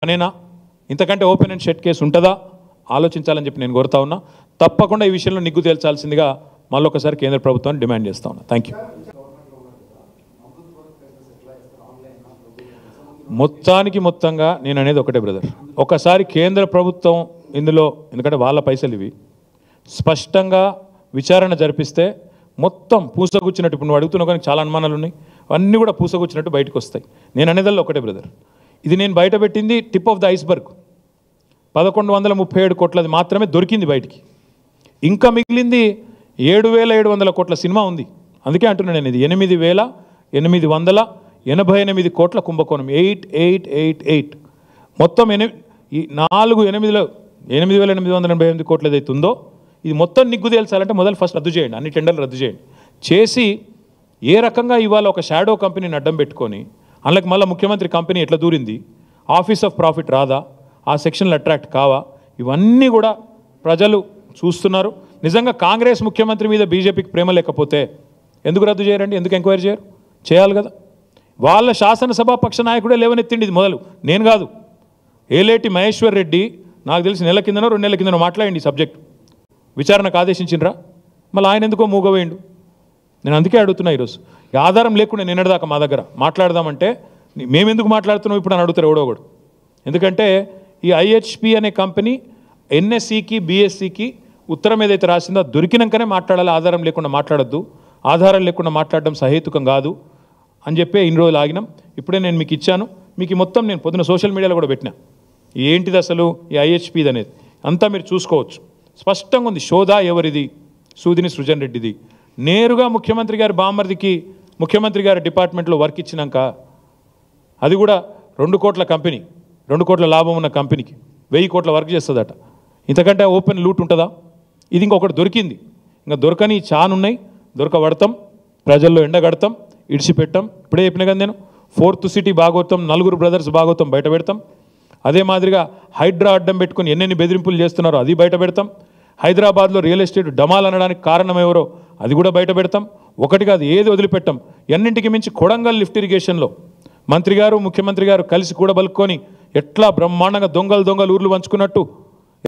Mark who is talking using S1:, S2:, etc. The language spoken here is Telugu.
S1: అనేనా? ఇంతకంటే ఓపెన్ అండ్ షట్ కేసు ఉంటుందా? ఆలోచించాలని చెప్పి నేను కోరుతా ఉన్నా. తప్పకుండా ఈ విషయంలో నిగ్గు తేల్చాల్సిందిగా మళ్ళొకసారి కేంద్ర ప్రభుత్వాన్ని డిమాండ్ చేస్తా ఉన్నా. Thank you. మొత్తంగా నేను అనేది ఒకటే బ్రదర్, ఒకసారి కేంద్ర ప్రభుత్వం ఇందులో, ఎందుకంటే వాళ్ళ పైసలు ఇవి, స్పష్టంగా విచారణ జరిపిస్తే మొత్తం పూసగుచ్చినట్టు, ఇప్పుడు నువ్వు అడుగుతున్నా కానీ చాలా అనుమానాలు ఉన్నాయి, అన్నీ కూడా పూసగుచ్చినట్టు బయటకు వస్తాయి. నేను అనేదల్లో ఒకటే బ్రదర్, ఇది నేను బయట పెట్టింది టిప్ ఆఫ్ ద ఐస్బర్గ్. 1137 కోట్లది మాత్రమే దొరికింది బయటికి. ఇంకా మిగిలింది 7700 కోట్ల సినిమా ఉంది. అందుకే అంటున్నాను నేను, ఇది 8888 కోట్ల కుంభకోణం. 8888 మొత్తం 8888 కోట్లు ఏదైతే ఉందో ఇది మొత్తం నిగ్గు తేల్చాలంటే మొదలు ఫస్ట్ రద్దు చేయండి, అన్ని టెండర్లు రద్దు చేయండి. చేసి ఏ రకంగా ఇవాళ ఒక షాడో కంపెనీని అడ్డం పెట్టుకొని అందులోకి మళ్ళీ ముఖ్యమంత్రి కంపెనీ ఎట్లా దూరింది, ఆఫీస్ ఆఫ్ ప్రాఫిట్ రాదా, ఆ సెక్షన్లు అట్రాక్ట్ కావా, ఇవన్నీ కూడా ప్రజలు చూస్తున్నారు. నిజంగా కాంగ్రెస్ ముఖ్యమంత్రి మీద బీజేపీకి ప్రేమ లేకపోతే ఎందుకు రద్దు చేయరండి? ఎందుకు ఎంక్వైరీ చేయరు? చేయాలి కదా. వాళ్ళ శాసనసభా పక్ష నాయకుడే లేవనెత్తిండి ఇది మొదలు, నేను కాదు. ఏలేటి మహేశ్వర్ రెడ్డి నాకు తెలిసి నెల కిందనో 2 నెలల కిందనో మాట్లాడండి ఈ సబ్జెక్టు. విచారణకు ఆదేశించినరా? మళ్ళీ ఆయన ఎందుకో మూగవేయండు. నేను అందుకే అడుగుతున్నా ఈరోజు, ఆధారం లేకుండా నిన్నటిదాకా మా దగ్గర మాట్లాడదామంటే మేమెందుకు మాట్లాడుతున్నాం ఇప్పుడు అని అడుగుతారు ఎవడో ఒకడు. ఎందుకంటే ఈ ఐహెచ్పి అనే కంపెనీ ఎన్ఎస్సికి బిఎస్సికి ఉత్తరం ఏదైతే రాసిందో దొరికినాకనే మాట్లాడాలి, ఆధారం లేకుండా మాట్లాడద్దు. ఆధారం లేకుండా మాట్లాడడం సహేతుకం కాదు అని చెప్పి ఇన్ని రోజులు ఆగినాం. ఇప్పుడే నేను మీకు ఇచ్చాను, మీకు మొత్తం నేను పొద్దున సోషల్ మీడియాలో కూడా పెట్టినా ఏంటిది అసలు ఈ ఐహెచ్పిది అనేది అంతా మీరు చూసుకోవచ్చు. స్పష్టంగా ఉంది. షోదా ఎవరిది? సూదిని సృజన్ రెడ్డిది. నేరుగా ముఖ్యమంత్రి గారి బామ్మర్దికి ముఖ్యమంత్రి గారి డిపార్ట్మెంట్లో వర్క్ ఇచ్చినాక, అది కూడా 2 కోట్ల కంపెనీ, 2 కోట్ల లాభం ఉన్న కంపెనీకి 1000 కోట్ల వర్క్ చేస్తుందట. ఇంతకంటే ఓపెన్ లూట్ ఉంటుందా? ఇది ఇంకొకటి దొరికింది, ఇంకా దొరకని చానున్నాయి. దొరకబడతాం, ప్రజల్లో ఎండగడతాం, ఇడిచిపెట్టాం. ఇప్పుడే చెప్పిన కదా నేను, 4th city Bhagavatam, 4 brothers Bhagavatam బయట పెడతాం. అదే మాదిరిగా హైడ్రా అడ్డం పెట్టుకుని ఎన్నెన్ని బెదిరింపులు చేస్తున్నారో అది బయట పెడతాం. హైదరాబాద్లో రియల్ ఎస్టేట్ డమాల్ అనడానికి కారణం ఎవరో అది కూడా బయట పెడతాం. ఒకటి కాదు, ఏది వదిలిపెట్టాం. ఎన్నింటికి మించి కొడంగల్ లిఫ్ట్ ఇరిగేషన్లో మంత్రి గారు ముఖ్యమంత్రి గారు కలిసి కూడా బలుక్కొని ఎట్లా బ్రహ్మాండంగా దొంగలు ఊర్లు పంచుకున్నట్టు